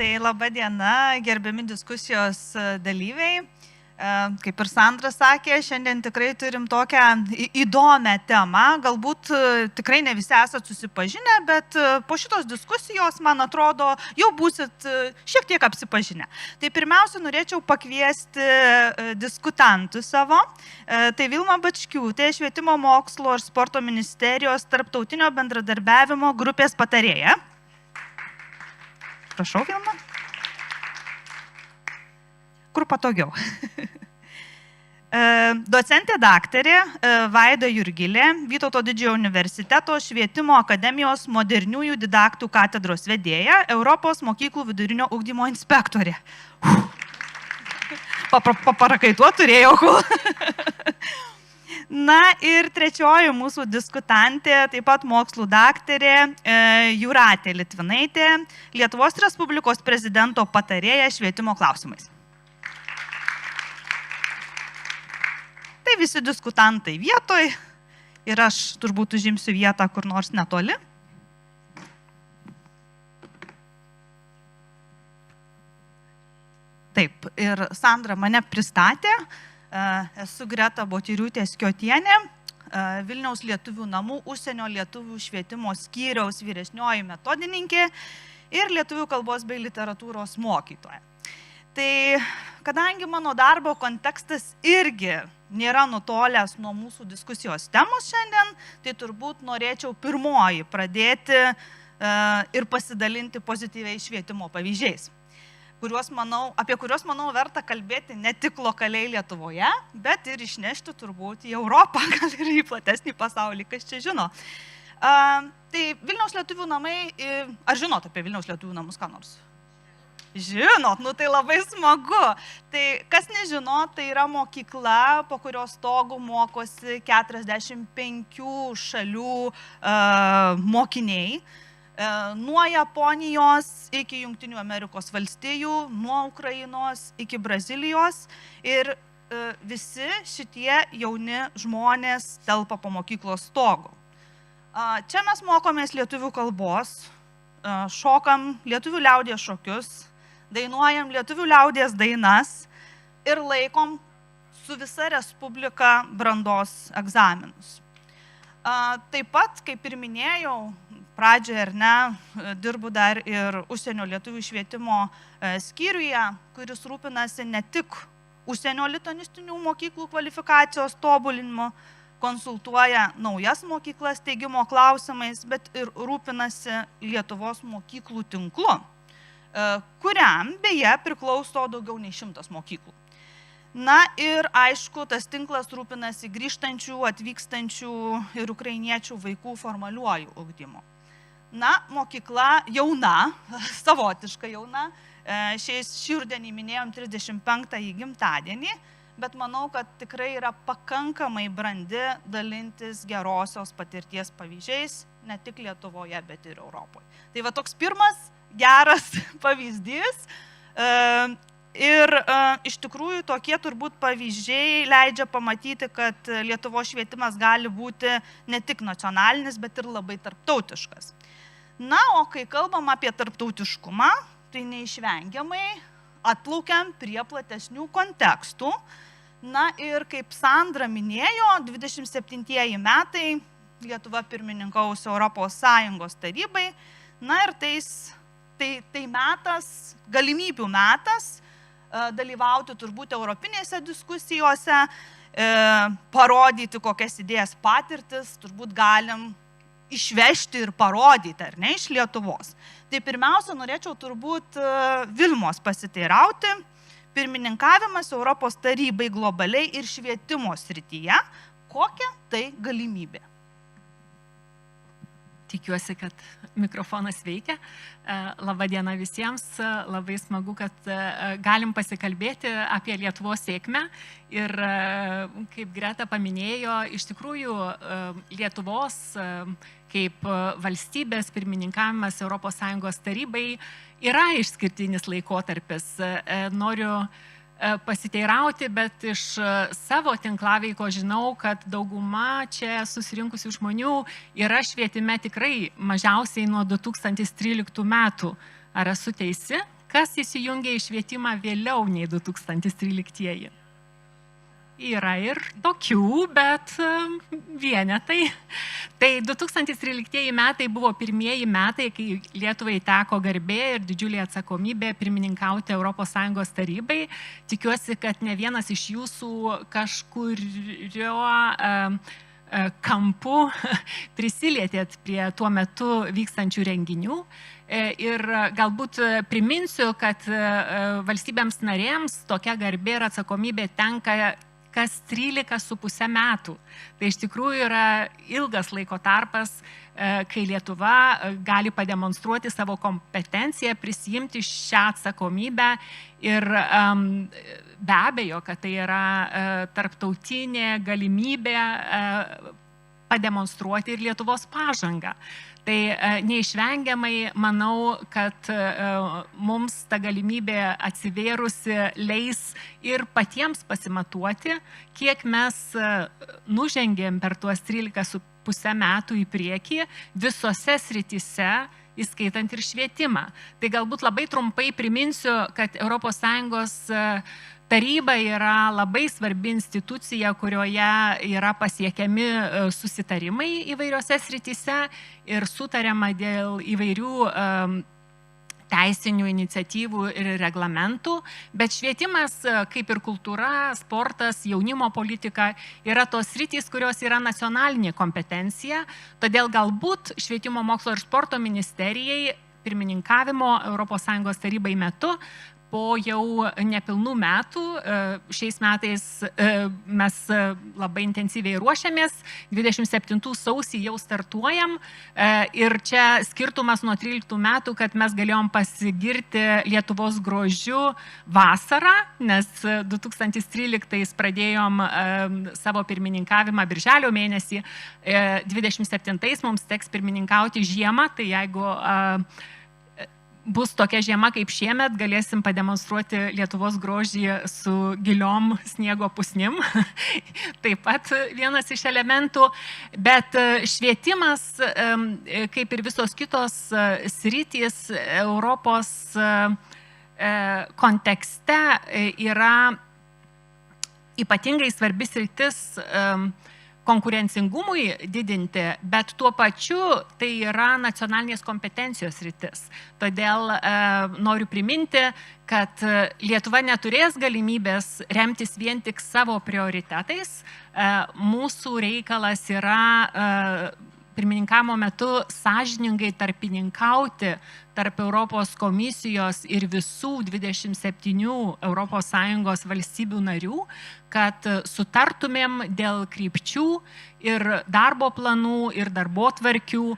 Tai laba diena, gerbiami diskusijos dalyviai. Kaip ir Sandra sakė, šiandien tikrai turim tokią įdomią temą. Galbūt tikrai ne visi esat susipažinę, bet po šitos diskusijos, man atrodo, jau būsit šiek tiek apsipažinę. Tai pirmiausia, norėčiau pakviesti diskutantų savo. Tai Vilma Bačkiūtė, Švietimo mokslo ir sporto ministerijos tarptautinio bendradarbiavimo grupės patarėja. Prašau, Vilma. Kur patogiau. Docentė daktarė Vaida Jurgilė, Vytauto didžiojo universiteto Švietimo akademijos moderniųjų didaktų katedros vedėja, Europos mokyklų vidurinio ugdymo inspektorė. Paparakaituot turėjau. Na ir trečioji mūsų diskutantė, taip pat mokslų daktarė Jūratė Litvinaitė, Lietuvos Respublikos prezidento patarėja švietimo klausimais. Tai visi diskutantai vietoj ir aš turbūt užimsiu vietą kur nors netoli. Taip, ir Sandra mane pristatė. Esu Greta Botyriūtė-Skiotienė, Vilniaus lietuvių namų užsienio lietuvių švietimo skyriaus vyresnioji metodininkė ir lietuvių kalbos bei literatūros mokytoja. Tai kadangi mano darbo kontekstas irgi nėra nutolęs nuo mūsų diskusijos temos šiandien, tai turbūt norėčiau pirmoji pradėti ir pasidalinti pozityviai švietimo pavyzdžiais, apie kuriuos, manau, verta kalbėti ne tik lokaliai Lietuvoje, bet ir išnešti turbūt į Europą, gal ir į platesnį pasaulį, kas čia žino. Tai Vilniaus lietuvių namai, ar žinot apie Vilniaus lietuvių namus ką nors? Žinot, tai labai smagu. Tai kas nežino, tai yra mokykla, po kurios stogų mokosi 45 šalių mokiniai. Nuo Japonijos iki Jungtinių Amerikos valstijų, nuo Ukrainos iki Brazilijos. Ir visi šitie jauni žmonės telpa po mokyklos stogu. Čia mes mokomės lietuvių kalbos, šokam lietuvių liaudies šokius, dainuojam lietuvių liaudies dainas ir laikom su visa Respublika brandos egzaminus. Taip pat, kaip ir minėjau, pradžioje ar ne, dirbu dar ir užsienio lietuvių švietimo skyriuje, kuris rūpinasi ne tik užsienio lituanistinių mokyklų kvalifikacijos tobulinimu, konsultuoja naujas mokyklas steigimo klausimais, bet ir rūpinasi Lietuvos mokyklų tinklu, kuriam beje priklauso daugiau nei 100 mokyklų. Na ir aišku, tas tinklas rūpinasi grįžtančių, atvykstančių ir ukrainiečių vaikų formaliuoju ugdymu. Na, mokykla jauna, savotiškai jauna, šį rudenį minėjom 35-ąjį gimtadienį, bet manau, kad tikrai yra pakankamai brandi dalintis gerosios patirties pavyzdžiais, ne tik Lietuvoje, bet ir Europoje. Tai va toks pirmas geras pavyzdys. Ir iš tikrųjų tokie turbūt pavyzdžiai leidžia pamatyti, kad Lietuvos švietimas gali būti ne tik nacionalinis, bet ir labai tarptautiškas. Na, o kai kalbam apie tarptautiškumą, tai neišvengiamai atplaukiam prie platesnių kontekstų. Na ir kaip Sandra minėjo, 27 metai Lietuva pirmininkaus Europos Sąjungos tarybai. Na ir tai metas, galimybių metas, dalyvauti turbūt europinėse diskusijose, parodyti kokias idėjas patirtis, turbūt galim išvežti ir parodyti, ar ne, iš Lietuvos. Tai pirmiausia, norėčiau turbūt Vilmos pasiteirauti, pirmininkavimas Europos tarybai globaliai ir švietimo srityje, kokia tai galimybė? Tikiuosi, kad mikrofonas veikia. Labą dieną visiems. Labai smagu, kad galim pasikalbėti apie Lietuvos sėkmę. Ir kaip Greta paminėjo, iš tikrųjų Lietuvos kaip valstybės pirmininkavimas ES tarybai yra išskirtinis laikotarpis. Noriu pasiteirauti, bet iš savo tinklaveiko žinau, kad dauguma čia susirinkusių žmonių yra švietime tikrai mažiausiai nuo 2013 metų. Ar esu teisi, kas įsijungė į švietimą vėliau nei 2013. Yra ir tokių, bet vienetai. Tai 2013 metai buvo pirmieji metai, kai Lietuvai teko garbė ir didžiulė atsakomybė pirmininkauti ES tarybai. Tikiuosi, kad ne vienas iš jūsų kažkurio kampu prisilietėt prie tuo metu vykstančių renginių. Ir galbūt priminsiu, kad valstybėms narėms tokia garbė ir atsakomybė tenka kas 13,5 metų. Tai iš tikrųjų yra ilgas laiko tarpas, kai Lietuva gali pademonstruoti savo kompetenciją, prisijimti šią atsakomybę ir be abejo, kad tai yra tarptautinė galimybė pademonstruoti ir Lietuvos pažangą. Tai neišvengiamai manau, kad mums ta galimybė atsivėrusi leis ir patiems pasimatuoti, kiek mes nužengėm per tuos 13,5 metų į priekį visose srityse, įskaitant ir švietimą. Tai galbūt labai trumpai priminsiu, kad ES taryba yra labai svarbi institucija, kurioje yra pasiekiami susitarimai įvairiose srityse ir sutariama dėl įvairių teisinių iniciatyvų ir reglamentų, bet švietimas, kaip ir kultūra, sportas, jaunimo politika, yra tos sritys, kurios yra nacionalinė kompetencija, todėl galbūt Švietimo mokslo ir sporto ministerijai pirmininkavimo ES tarybai metu po jau nepilnų metų, šiais metais mes labai intensyviai ruošiamės, 27 sausį jau startuojam ir čia skirtumas nuo 13 metų, kad mes galėjom pasigirti Lietuvos grožiu vasarą, nes 2013 pradėjom savo pirmininkavimą birželio mėnesį, 27 mums teks pirmininkauti žiemą, tai jeigu bus tokia žiema kaip šiemet, galėsim pademonstruoti Lietuvos grožį su giliom sniego pusnim. Taip pat vienas iš elementų. Bet švietimas, kaip ir visos kitos sritys Europos kontekste, yra ypatingai svarbi sritis konkurencingumui didinti, bet tuo pačiu tai yra nacionalinės kompetencijos sritis. Todėl noriu priminti, kad Lietuva neturės galimybės remtis vien tik savo prioritetais. Mūsų reikalas yra pirmininkavimo metu sąžiningai tarpininkauti tarp Europos komisijos ir visų 27 ES valstybių narių, kad sutartumėm dėl krypčių ir darbo planų ir darbotvarkių,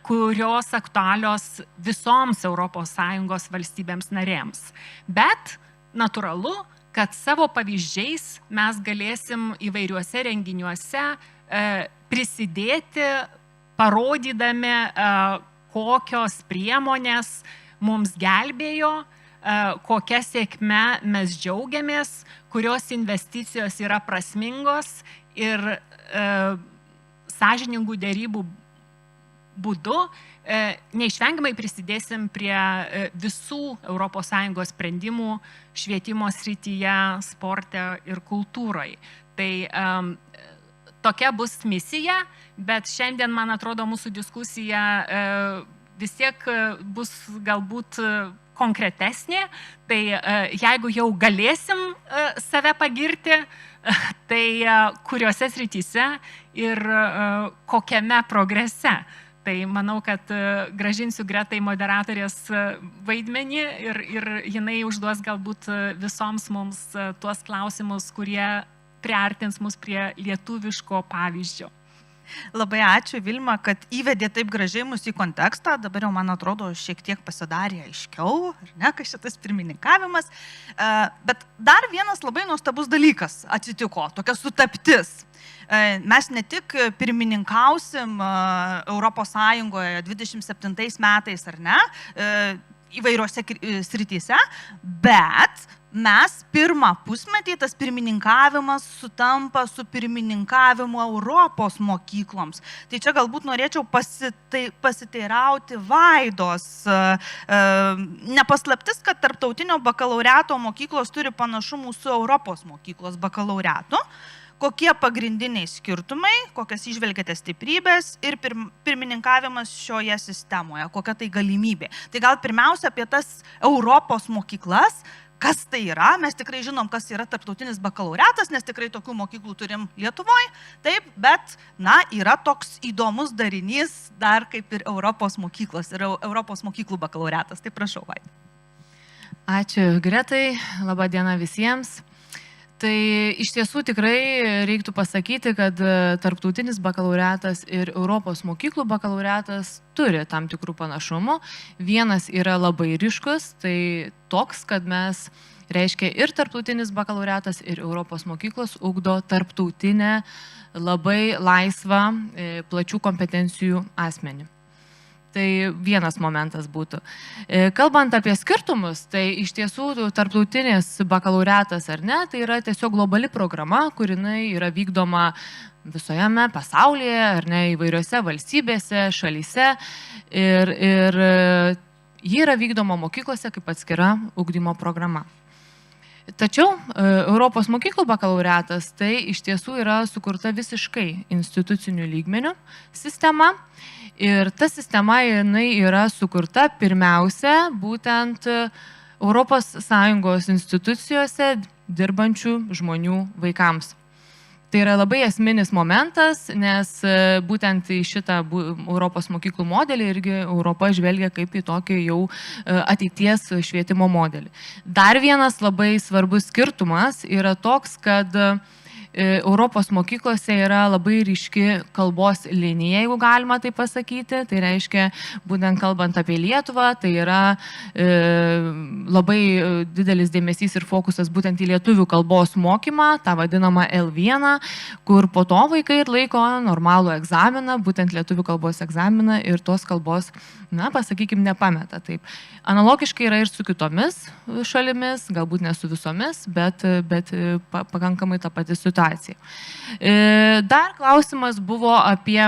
kurios aktualios visoms ES valstybėms narėms. Bet natūralu, kad savo pavyzdžiais mes galėsim įvairiuose renginiuose prisidėti, parodydami, kokios priemonės mums gelbėjo, kokia sėkme mes džiaugiamės, kurios investicijos yra prasmingos ir sąžiningų dėrybų būdu neišvengiamai prisidėsim prie visų ES sprendimų švietimo srityje, sporte ir kultūroje. Tai tokia bus misija, bet šiandien, man atrodo, mūsų diskusija vis tiek bus galbūt konkretesnė. Tai jeigu jau galėsim save pagirti, tai kuriuose srityse ir kokiame progrese. Tai manau, kad grąžinsiu Gretai moderatorės vaidmenį ir jinai užduos galbūt visoms mums tuos klausimus, kurie priartins mus prie lietuviško pavyzdžio. Labai ačiū, Vilma, kad įvedė taip gražiai mus į kontekstą. Dabar jau, man atrodo, šiek tiek pasidarė aiškiau, ar ne, kas šitas pirmininkavimas. Bet dar vienas labai nuostabus dalykas atsitiko, tokia sutaptis. Mes ne tik pirmininkausim Europos Sąjungoje 27 metais, ar ne, įvairiuose srityse, bet mes pirmą pusmetį tas pirmininkavimas sutampa su pirmininkavimu Europos mokykloms. Tai čia galbūt norėčiau pasiteirauti Vaidos. Nepaslaptis, kad tarptautinio bakalaureato mokyklos turi panašumų su Europos mokyklos bakalaureatu. Kokie pagrindiniai skirtumai, kokias įžvelgiate stiprybės ir pirmininkavimas šioje sistemoje, kokia tai galimybė. Tai gal pirmiausia apie tas Europos mokyklas, kas tai yra, mes tikrai žinom, kas yra tarptautinis bakalaureatas, nes tikrai tokių mokyklų turim Lietuvoje, taip, bet, yra toks įdomus darinys dar kaip ir Europos mokyklos ir Europos mokyklų bakalaureatas. Tai prašau, Vaida. Ačiū Gretai, laba diena visiems. Tai iš tiesų tikrai reiktų pasakyti, kad tarptautinis bakalaureatas ir Europos mokyklų bakalaureatas turi tam tikrų panašumų. Vienas yra labai ryškus, tai toks, kad mes, reiškia, ir tarptautinis bakalaureatas, ir Europos mokyklos ugdo tarptautinę, labai laisvą, plačių kompetencijų asmenį. Tai vienas momentas būtų. Kalbant apie skirtumus, tai iš tiesų tarptautinis bakalaureatas ar ne, tai yra tiesiog globali programa, kurinai yra vykdoma visojame pasaulyje, ar ne, įvairiose valstybėse, šalyse ir ji yra vykdoma mokyklose kaip atskira ugdymo programa. Tačiau Europos mokyklų bakalaureatas tai iš tiesų yra sukurta visiškai institucinių lygmenių sistema. Ir ta sistema jinai yra sukurta pirmiausia būtent ES institucijose dirbančių žmonių vaikams. Tai yra labai esminis momentas, nes būtent į šitą Europos mokyklų modelį irgi Europa žvelgia kaip į tokį jau ateities švietimo modelį. Dar vienas labai svarbus skirtumas yra toks, kad Europos mokyklose yra labai ryški kalbos linija, jeigu galima tai pasakyti. Tai reiškia, būtent kalbant apie Lietuvą, tai yra labai didelis dėmesys ir fokusas būtent į lietuvių kalbos mokymą, tą vadinamą L1, kur po to vaikai ir laiko normalų egzaminą, būtent lietuvių kalbos egzaminą ir tos kalbos, pasakykime, nepameta. Taip. Analogiškai yra ir su kitomis šalimis, galbūt ne su visomis, bet pakankamai ta pati situacija. Dar klausimas buvo apie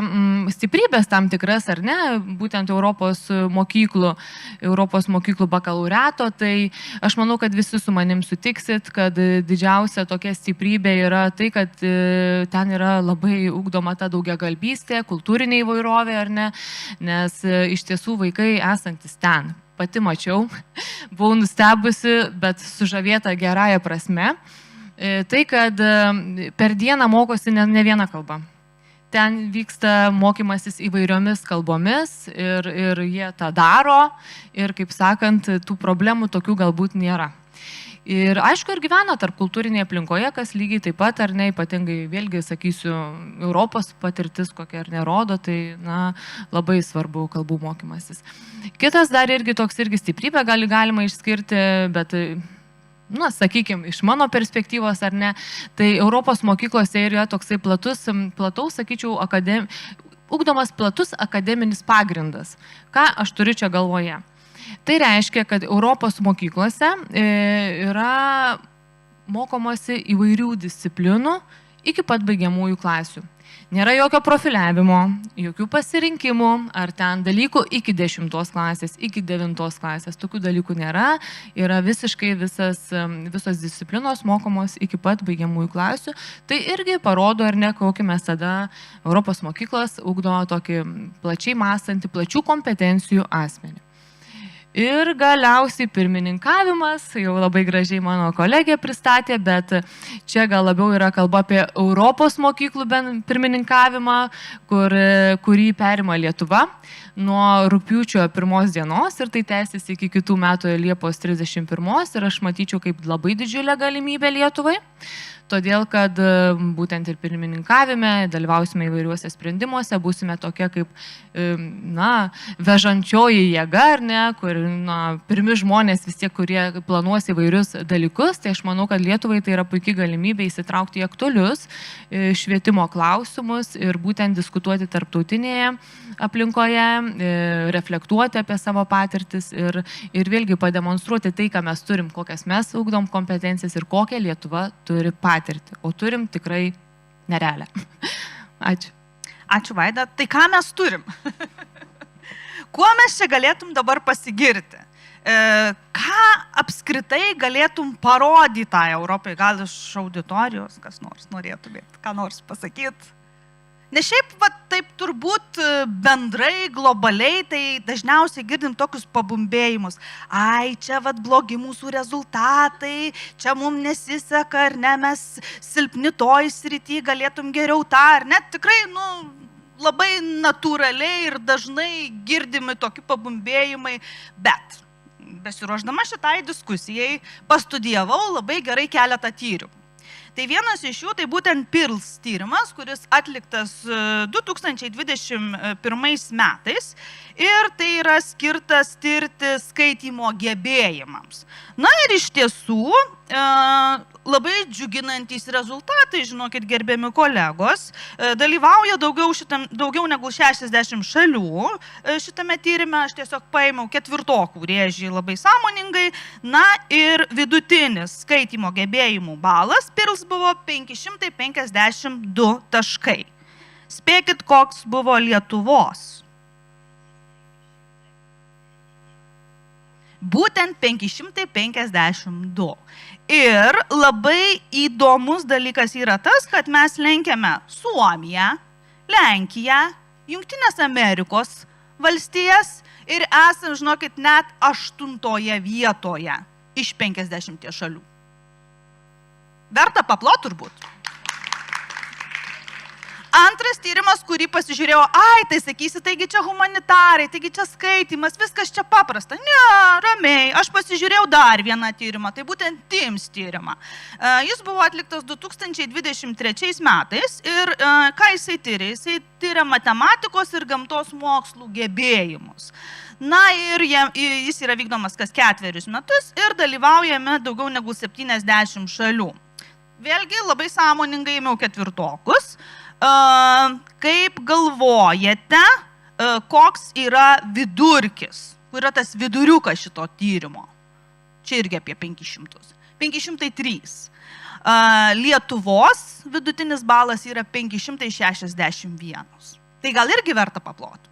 stiprybės tam tikras, ar ne, būtent Europos mokyklų bakalaureato. Tai aš manau, kad visi su manim sutiksit, kad didžiausia tokia stiprybė yra tai, kad ten yra labai ugdoma ta daugiakalbystė, kultūrinė įvairovė, ar ne, nes iš tiesų vaikai esantis ten. Pati mačiau, buvau nustebusi, bet sužavėta gerąją prasme. Tai, kad per dieną mokosi ne vieną kalbą. Ten vyksta mokymasis įvairiomis kalbomis ir jie tą daro ir, kaip sakant, tų problemų tokių galbūt nėra. Ir aišku, ir gyvena tarp kultūrinėje aplinkoje, kas lygiai taip pat, ar ne, ypatingai, vėlgi, sakysiu, Europos patirtis kokia ar nerodo, tai, labai svarbu kalbų mokymasis. Kitas dar irgi toks stiprybė galima išskirti, bet, sakykime, iš mano perspektyvos ar ne, tai Europos mokyklose yra toksai plataus, sakyčiau, ugdomas platus akademinis pagrindas. Ką aš turiu čia galvoje? Tai reiškia, kad Europos mokyklose yra mokomasi įvairių disciplinų iki pat baigiamųjų klasių. Nėra jokio profiliavimo, jokių pasirinkimų, ar ten dalykų iki 10 klasės, iki 9 klasės. Tokių dalykų nėra. Yra visiškai visos disciplinos mokomos iki pat baigiamųjų klasių. Tai irgi parodo, ar ne, kokį mes tada Europos mokyklos ugdo tokį plačiai mąstantį, plačių kompetencijų asmenį. Ir galiausiai pirmininkavimas, jau labai gražiai mano kolegė pristatė, bet čia gal labiau yra kalba apie Europos mokyklų pirmininkavimą, kurį perima Lietuva nuo rugpjūčio 1 dienos ir tai tęsis iki kitų metų Liepos 31 ir aš matyčiau kaip labai didžiulę galimybę Lietuvai. Todėl, kad būtent ir pirmininkavime dalyvausime įvairiuose sprendimuose, būsime tokia kaip, vežančioji jėga, ar ne, kur, pirmi žmonės vis tiek, kurie planuos įvairius dalykus, tai aš manau, kad Lietuvai tai yra puikiai galimybė įsitraukti į aktualius švietimo klausimus ir būtent diskutuoti tarptautinėje aplinkoje reflektuoti apie savo patirtis ir vėlgi pademonstruoti tai, ką mes turim, kokias mes ugdom kompetencijas ir kokią Lietuva turi patirtį. O turim tikrai nerealią. Ačiū. Ačiū, Vaida. Tai ką mes turim? Kuo mes čia galėtum dabar pasigirti? Ką apskritai galėtum parodyti tą Europai? Gal iš auditorijos kas nors norėtumėt, ką nors pasakyti? Nes šiaip, taip turbūt bendrai, globaliai, tai dažniausiai girdim tokius pabumbėjimus. Ai, čia blogi mūsų rezultatai, čia mums nesiseka, ar ne, mes silpni toj srity, galėtum geriau tą, ar ne. Tikrai, labai natūraliai ir dažnai girdimi tokie pabumbėjimai, bet besiruošdama šitai diskusijai pastudijavau labai gerai keletą tyrimų. Tai vienas iš jų tai būtent PIRLS tyrimas, kuris atliktas 2021 metais ir tai yra skirtas tirti skaitymo gebėjimams. Na ir iš tiesų labai džiuginantys rezultatai, žinokit, gerbiami kolegos, dalyvauja daugiau negu 60 šalių šitame tyrime, aš tiesiog paėmiau ketvirtokų rėžį labai sąmoningai, na ir vidutinis skaitymo gebėjimų balas PIRLS buvo 552 taškai. Spėkit, koks buvo Lietuvos. Būtent 552. Ir labai įdomus dalykas yra tas, kad mes lenkiame Suomiją, Lenkiją, Jungtinės Amerikos valstijas ir esam, žinokit, net 8 vietoje iš 50 šalių. Verta paplot turbūt. Antras tyrimas, kurį pasižiūrėjau, tai sakysi, taigi čia humanitarai, taigi čia skaitimas, viskas čia paprasta. Ne, ramiai, aš pasižiūrėjau dar vieną tyrimą, tai būtent TIMSS tyrimą. Jis buvo atliktas 2023 metais ir ką jisai tyria? Jisai tyria matematikos ir gamtos mokslų gebėjimus. Na ir jis yra vykdomas kas 4 metus ir dalyvaujame daugiau negu 70 šalių. Vėlgi labai sąmoningai ėmiau ketvirtokus. Kaip galvojate, koks yra vidurkis, kur yra tas viduriukas šito tyrimo? Čia irgi apie 500. 503. Lietuvos vidutinis balas yra 561. Tai gal irgi verta paploti?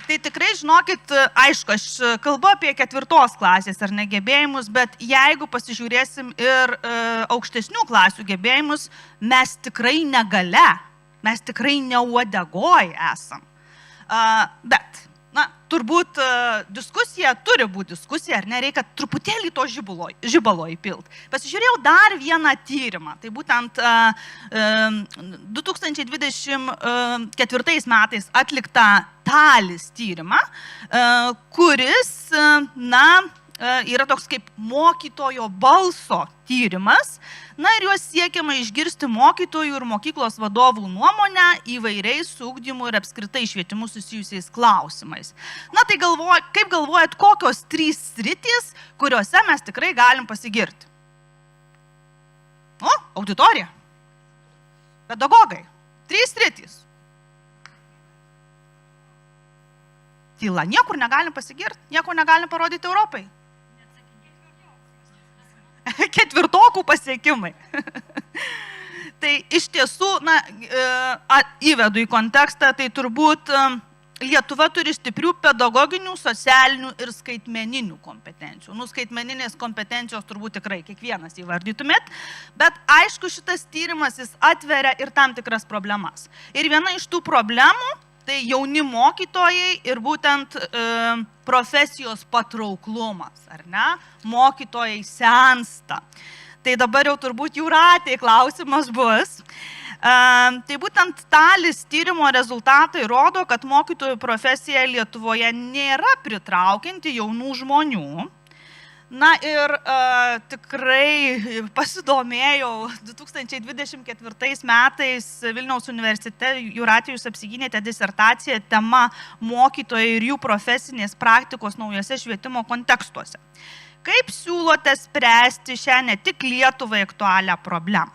Tai tikrai, žinokit, aišku, aš kalbu apie 4 klasės ar negebėjimus, bet jeigu pasižiūrėsim ir aukštesnių klasių gebėjimus, mes tikrai negale, mes tikrai neuodegoj esam. Bet, turbūt diskusija turi būti diskusija, ar nereikia truputėlį to žibalo įpilt. Pasižiūrėjau dar vieną tyrimą, tai būtent 2024 metais atliktą TALIS tyrimą, kuris, yra toks kaip mokytojo balso tyrimas, ir juos siekiama išgirsti mokytojų ir mokyklos vadovų nuomonę įvairiais su ugdymu ir apskritai švietimu susijusiais klausimais. Tai kaip galvojat, kokios 3 sritys, kuriuose mes tikrai galim pasigirti? Auditorija. Pedagogai. 3 sritys. Tyla. Niekur negalim pasigirti, niekur negalim parodyti Europai. 4 pasiekimai. Tai iš tiesų, įvedu į kontekstą, tai turbūt Lietuva turi stiprių pedagoginių, socialinių ir skaitmeninių kompetencijų. Skaitmeninės kompetencijos turbūt tikrai kiekvienas įvardytumėt, bet aišku, šitas tyrimas jis atveria ir tam tikras problemas. Ir viena iš tų problemų tai jauni mokytojai ir būtent profesijos patrauklumas, ar ne? Mokytojai sensta. Tai dabar jau turbūt Jūratei klausimas bus. Tai būtent TALIS tyrimo rezultatai rodo, kad mokytojų profesija Lietuvoje nėra pritraukianti jaunų žmonių. Ir tikrai pasidomėjau 2024 metais Vilniaus universitete, Jūratė, jūs apsigynėte disertaciją tema mokytojai ir jų profesinės praktikos naujose švietimo kontekstuose. Kaip siūlote spręsti šią ne tik Lietuvai aktualią problemą?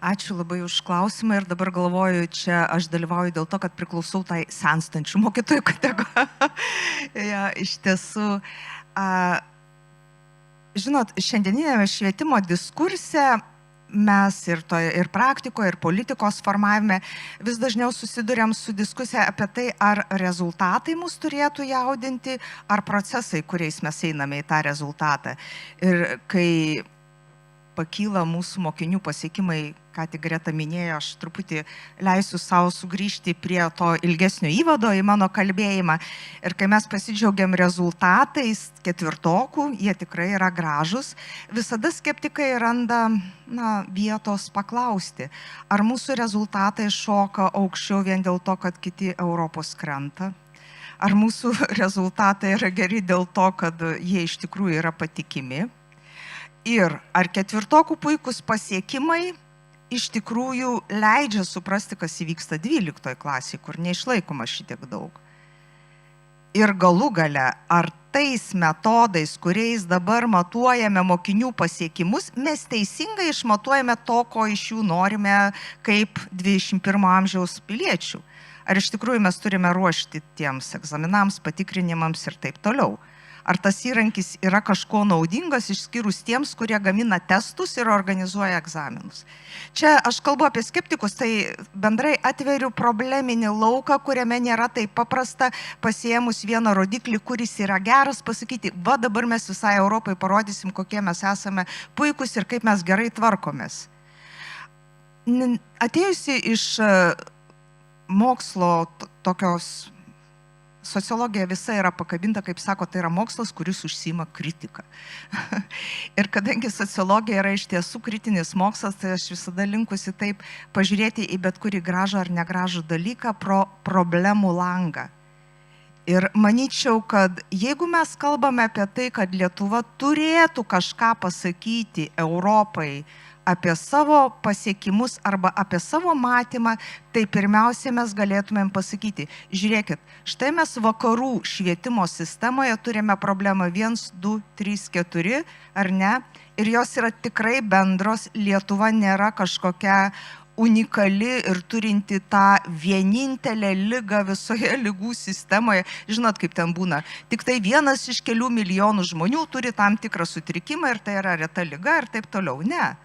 Ačiū labai už klausimą ir dabar galvoju, čia aš dalyvauju dėl to, kad priklausau tai senstančių mokytojų kategorijai. Ja, iš tiesų, žinot, šiandieninėme švietimo diskurse mes ir praktikoje, ir politikos formavime vis dažniau susiduriam su diskusija apie tai, ar rezultatai mus turėtų jaudinti, ar procesai, kuriais mes einame į tą rezultatą. Ir kai pakyla mūsų mokinių pasiekimai, ką tik Greta minėjo, aš truputį leisiu savo sugrįžti prie to ilgesnio įvado į mano kalbėjimą. Ir kai mes pasidžiaugiam rezultatais ketvirtokų, jie tikrai yra gražus, visada skeptikai randa vietos paklausti, ar mūsų rezultatai šoka aukščiau vien dėl to, kad kiti Europos krenta. Ar mūsų rezultatai yra geri dėl to, kad jie iš tikrųjų yra patikimi. Ir ar ketvirtokų puikus pasiekimai iš tikrųjų leidžia suprasti, kas įvyksta 12 klasėje, kur neišlaikoma šitiek daug. Ir galų gale, ar tais metodais, kuriais dabar matuojame mokinių pasiekimus, mes teisingai išmatuojame to, ko iš jų norime kaip 21 amžiaus piliečių. Ar iš tikrųjų mes turime ruošti tiems egzaminams, patikrinimams ir taip toliau. Ar tas įrankis yra kažko naudingas, išskyrus tiems, kurie gamina testus ir organizuoja egzaminus. Čia aš kalbu apie skeptikus, tai bendrai atveriu probleminį lauką, kuriame nėra taip paprasta pasiėmus vieną rodiklį, kuris yra geras, pasakyti, va dabar mes visai Europai parodysim, kokie mes esame puikus ir kaip mes gerai tvarkomės. Atėjusi iš mokslo tokios, sociologija visa yra pakabinta, kaip sako, tai yra mokslas, kuris užsiima kritiką. Ir kadangi sociologija yra iš tiesų kritinis mokslas, tai aš visada linkusi taip pažiūrėti į bet kurį gražų ar negražų dalyką pro problemų langą. Ir manyčiau, kad jeigu mes kalbame apie tai, kad Lietuva turėtų kažką pasakyti Europai apie savo pasiekimus arba apie savo matymą, tai pirmiausia mes galėtumėm pasakyti, žiūrėkit, štai mes vakarų švietimo sistemoje turime problemą 1, 2, 3, 4, ar ne? Ir jos yra tikrai bendros, Lietuva nėra kažkokia unikali ir turinti tą vienintelę ligą visoje ligų sistemoje. Žinot, kaip ten būna. Tik tai 1 iš kelių milijonų žmonių turi tam tikrą sutrikimą ir tai yra reta liga ir taip toliau. Ne.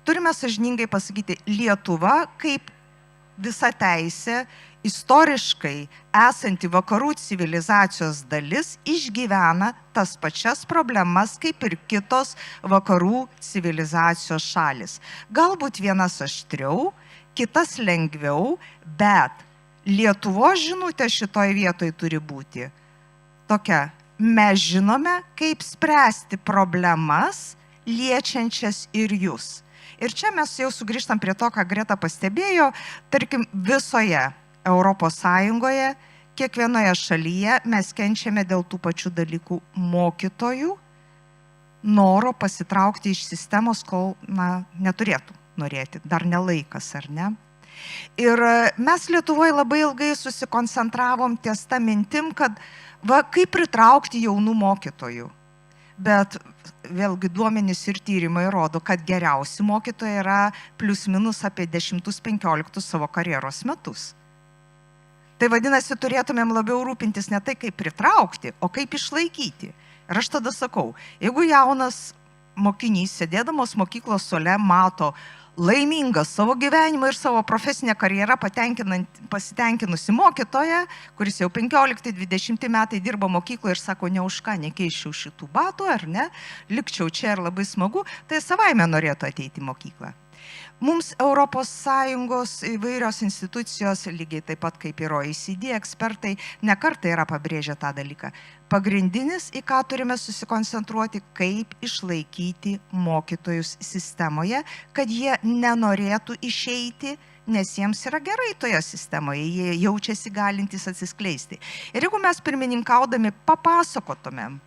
Turime sąžiningai pasakyti, Lietuva kaip visa teisė, istoriškai esanti vakarų civilizacijos dalis, išgyvena tas pačias problemas kaip ir kitos vakarų civilizacijos šalis. Galbūt vienas aštriau, kitas lengviau, bet Lietuvos žinutė šitoj vietoj turi būti tokia. Mes žinome, kaip spręsti problemas liečiančias ir jūs. Ir čia mes jau sugrįžtam prie to, ką Greta pastebėjo, tarkim, visoje Europos Sąjungoje, kiekvienoje šalyje mes kenčiame dėl tų pačių dalykų mokytojų, noro pasitraukti iš sistemos, kol neturėtų norėti, dar nelaikas, ar ne? Ir mes Lietuvoje labai ilgai susikoncentravom ties tą mintim, kad kaip pritraukti jaunų mokytojų. Bet vėlgi duomenys ir tyrimai rodo, kad geriausi mokytojai yra plius minus apie 10-15 savo karjeros metus. Tai vadinasi, turėtumėm labiau rūpintis ne tai, kaip pritraukti, o kaip išlaikyti. Ir aš tada sakau, jeigu jaunas mokinys, sėdėdamos mokyklos suole, mato laimingą savo gyvenimą ir savo profesinę karjerą pasitenkinusi mokytoja, kuris jau 15-20 metai dirba mokykloje ir sako, ne už ką nekeičiau šitų batų, ar ne, likčiau čia ir labai smagu, tai savaime norėtų ateiti į mokyklą. Mums Europos Sąjungos įvairios institucijos, lygiai taip pat kaip ir OECD ekspertai, nekartą yra pabrėžę tą dalyką. Pagrindinis, į ką turime susikoncentruoti, kaip išlaikyti mokytojus sistemoje, kad jie nenorėtų išeiti, nes jiems yra gerai toje sistemoje, jie jaučiasi galintys atsiskleisti. Ir jeigu mes pirmininkaudami papasakotumėm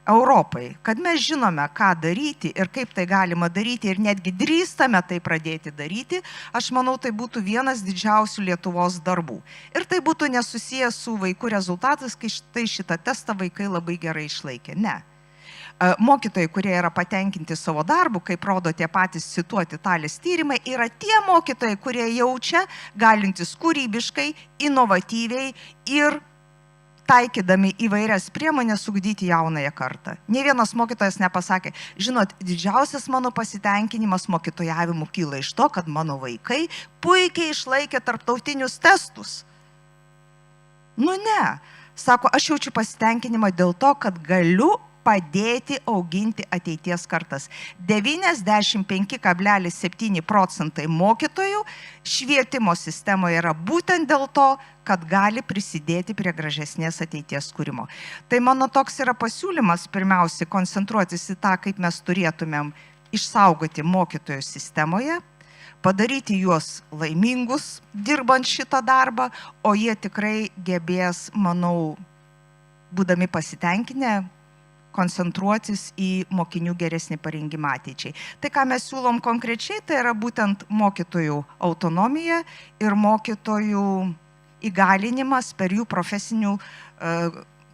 Europai, kad mes žinome, ką daryti ir kaip tai galima daryti ir netgi drįstame tai pradėti daryti, aš manau, tai būtų vienas didžiausių Lietuvos darbų. Ir tai būtų nesusijęs su vaikų rezultatais, kai štai šitą testą vaikai labai gerai išlaikė. Ne. Mokytojai, kurie yra patenkinti savo darbu, kaip rodo tie patys cituoti Talis tyrimai, yra tie mokytojai, kurie jaučia galintis kūrybiškai, inovatyviai ir taikydami įvairias priemonės ugdyti jaunąją kartą. Nė vienas mokytojas nepasakė, žinot, didžiausias mano pasitenkinimas mokytojavimu kyla iš to, kad mano vaikai puikiai išlaikė tarptautinius testus. Nu ne, sako, aš jaučiu pasitenkinimą dėl to, kad galiu padėti auginti ateities kartas. 95,7% mokytojų švietimo sistemoje yra būtent dėl to, kad gali prisidėti prie gražesnės ateities kūrimo. Tai mano toks yra pasiūlymas pirmiausia koncentruotis į tą, kaip mes turėtumėm išsaugoti mokytojų sistemoje, padaryti juos laimingus, dirbant šitą darbą, o jie tikrai gebės, manau, būdami pasitenkinę, koncentruotis į mokinių geresnį parengimą ateičiai. Tai, ką mes siūlom konkrečiai, tai yra būtent mokytojų autonomija ir mokytojų įgalinimas per jų profesinių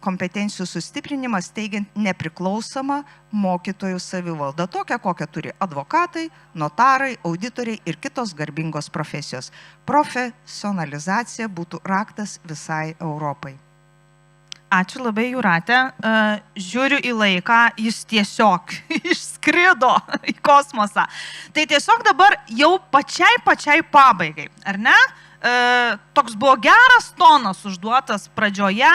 kompetencijų sustiprinimas, teigiant nepriklausomą mokytojų savivaldą, tokią, kokią turi advokatai, notarai, auditoriai ir kitos garbingos profesijos. Profesionalizacija būtų raktas visai Europai. Ačiū labai, Jūrate. Žiūriu į laiką, jis tiesiog išskrido į kosmosą. Tai tiesiog dabar jau pačiai pabaigai, ar ne? Toks buvo geras tonas užduotas pradžioje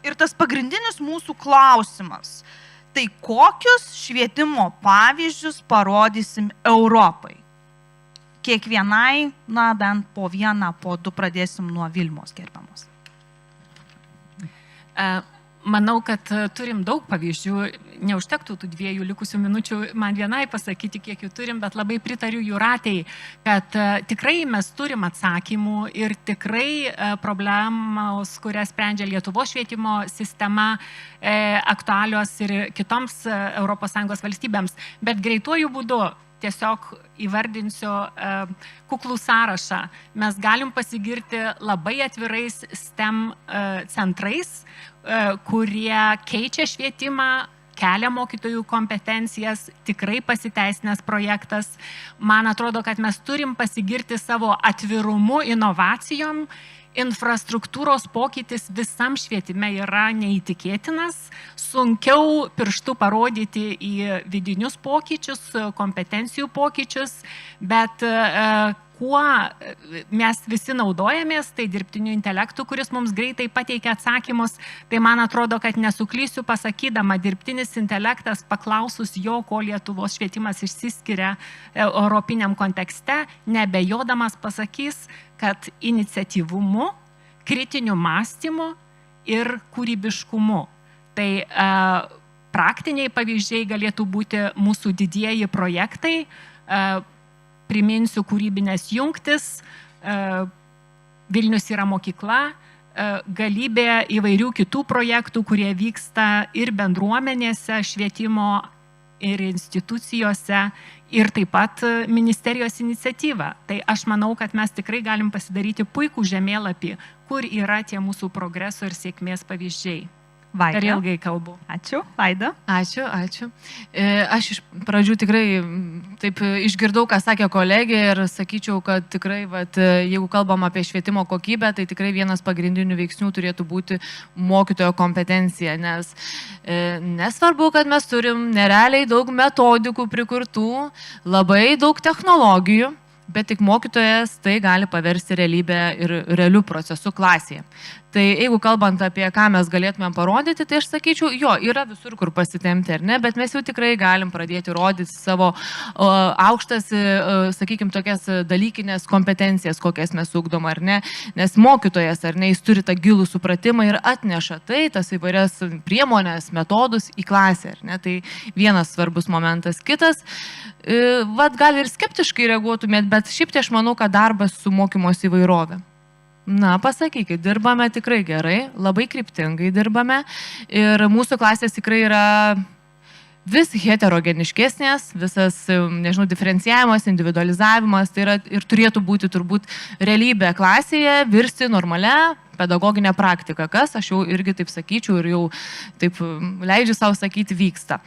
ir tas pagrindinis mūsų klausimas. Tai kokius švietimo pavyzdžius parodysim Europai? Kiekvienai, bent po vieną, po du pradėsim nuo Vilmos, gerbiamos. Manau, kad turim daug pavyzdžių, neužtektų tų 2 likusių minučių man vienai pasakyti, kiek jų turim, bet labai pritariu Jūratei, kad tikrai mes turim atsakymų ir tikrai problemos, kurias sprendžia Lietuvos švietimo sistema, aktualios ir kitoms ES valstybėms, bet greituoju būdu tiesiog įvardinsiu kuklų sąrašą. Mes galim pasigirti labai atvirais STEM centrais, kurie keičia švietimą, kelia mokytojų kompetencijas, tikrai pasiteisinęs projektas. Man atrodo, kad mes turim pasigirti savo atvirumu, inovacijom. Infrastruktūros pokytis visam švietime yra neįtikėtinas, sunkiau pirštų parodyti į vidinius pokyčius, kompetencijų pokyčius, bet kuo mes visi naudojamės, tai dirbtiniu intelektu, kuris mums greitai pateikia atsakymus, tai man atrodo, kad nesuklysiu pasakydama, dirbtinis intelektas paklausus jo, ko Lietuvos švietimas išsiskiria europiniam kontekste, nebejodamas pasakys, kad iniciatyvumu, kritiniu mąstymu ir kūrybiškumu. Tai praktiniai pavyzdžiai galėtų būti mūsų didieji projektai. Priminsiu kūrybinės jungtis, Vilnius yra mokykla, galybė įvairių kitų projektų, kurie vyksta ir bendruomenėse, švietimo ir institucijose, ir taip pat ministerijos iniciatyva. Tai aš manau, kad mes tikrai galim pasidaryti puikų žemėlapį, kur yra tie mūsų progreso ir sėkmės pavyzdžiai. Vaida. Per ilgai kalbu. Ačiū. Vaida. Ačiū. Aš iš pradžių tikrai taip išgirdau, ką sakė kolegė ir sakyčiau, kad tikrai, jeigu kalbam apie švietimo kokybę, tai tikrai vienas pagrindinių veiksnių turėtų būti mokytojo kompetencija, nes nesvarbu, kad mes turim nerealiai daug metodikų prikurtų, labai daug technologijų, bet tik mokytojas tai gali paversti realybę ir realių procesų klasėje. Tai jeigu kalbant apie ką mes galėtumėm parodyti, tai aš sakyčiau, yra visur, kur pasitemti, ar ne, bet mes jau tikrai galim pradėti rodyti savo aukštas, sakykime, tokias dalykinės kompetencijas, kokias mes ugdom, ar ne, nes mokytojas, ar ne, jis turi tą gilų supratimą ir atneša tas įvairias priemonės, metodus į klasę, ar ne, tai vienas svarbus momentas. Kitas, gal ir skeptiškai reaguotumėt, bet šiaip tai aš manau, kad darbas su mokymosi įvairovė. Pasakykit, dirbame tikrai gerai, labai kryptingai dirbame ir mūsų klasės tikrai yra vis heterogeniškesnės, visas, diferencijavimas, individualizavimas, tai yra ir turėtų būti turbūt realybė klasėje, virsti normalia pedagoginė praktika, kas aš jau irgi taip sakyčiau ir jau taip leidžiu savo sakyti vyksta.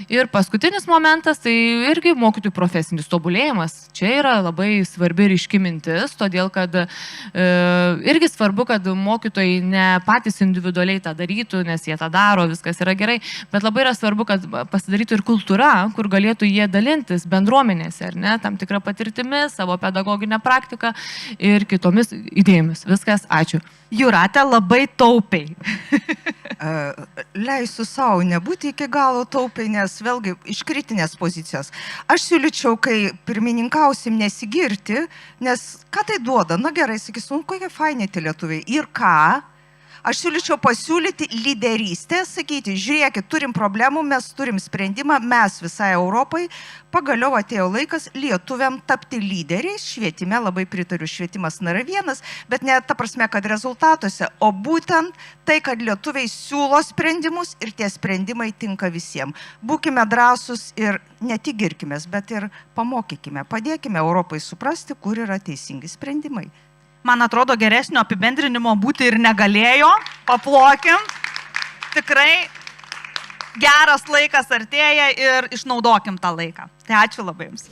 Ir paskutinis momentas, tai irgi mokytojų profesinis tobulėjimas. Čia yra labai svarbi ryški mintis, todėl kad irgi svarbu, kad mokytojai ne patys individualiai tą darytų, nes jie tą daro, viskas yra gerai, bet labai yra svarbu, kad pasidarytų ir kultūra, kur galėtų jie dalintis bendruomenėse, ar ne, tam tikrą patirtimį, savo pedagoginę praktiką ir kitomis idėjomis. Viskas, ačiū. Jūratė labai taupiai. Leisiu savo nebūti iki galo taupiai, nes vėlgi iš kritinės pozicijos. Aš siūlyčiau, kai pirmininkausim, nesigirti, nes ką tai duoda? Na gerai, sakysiu, kokie faini tie lietuviai. Ir ką? Aš siūlyčiau pasiūlyti lyderystę, sakyti, žiūrėkit, turim problemų, mes turim sprendimą, mes visai Europai, pagaliau atėjo laikas lietuviam tapti lyderiais, švietime, labai pritariu, švietimas nėra vienas, bet ne ta prasme, kad rezultatuose, o būtent tai, kad lietuviai siūlo sprendimus ir tie sprendimai tinka visiems. Būkime drąsus ir ne tik girkimės, bet ir pamokykime, padėkime Europai suprasti, kur yra teisingi sprendimai. Man atrodo, geresnio apibendrinimo būti ir negalėjo. Paplokim. Tikrai geras laikas artėja ir išnaudokim tą laiką. Tai ačiū labai jums.